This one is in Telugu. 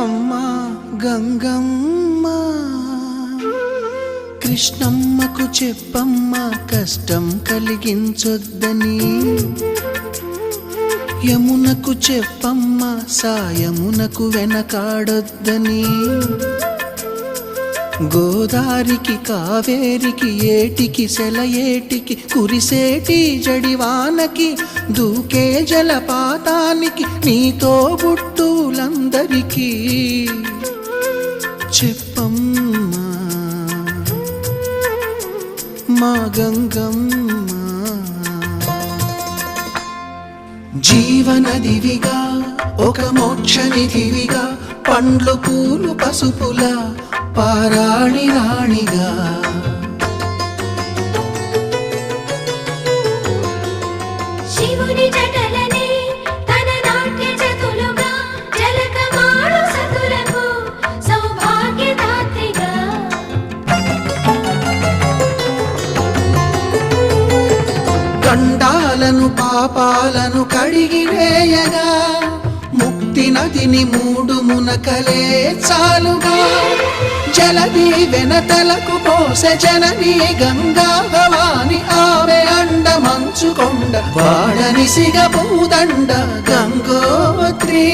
అమ్మా గంగమ్మ కృష్ణమ్మకు చెప్పమ్మా కష్టం కలిగించొద్దని, యమునకు చెప్పమ్మా సాయమునకు వెనకాడొద్దని, గోదారికి కావేరికి ఏటికి సెలయేటికి కురిసేటి జడివానకి దూకే జలపాతానికి నీతో బుట్టులందరికీ చెప్పమ్మా మా గంగమ్మ. జీవనదివిగా ఒక మోక్షనిధివిగా పండ్లు పూలు పసుపులా పారాణి రాణిగా, శివుని జటలనే తన నాట్య చతులుగా జలకమాడు సతులకు సౌభాగ్యదాత్రిగా, గండాలను పాపాలను కడిగివేయగా ముక్తి నదిని మూడు మునకలే చాలుగా, జలది వెనతలకు పోసె జనని గంగా భవాని ఆమె అండ మంచుకొండ వాడని సిగ పూదండ గంగోత్రి.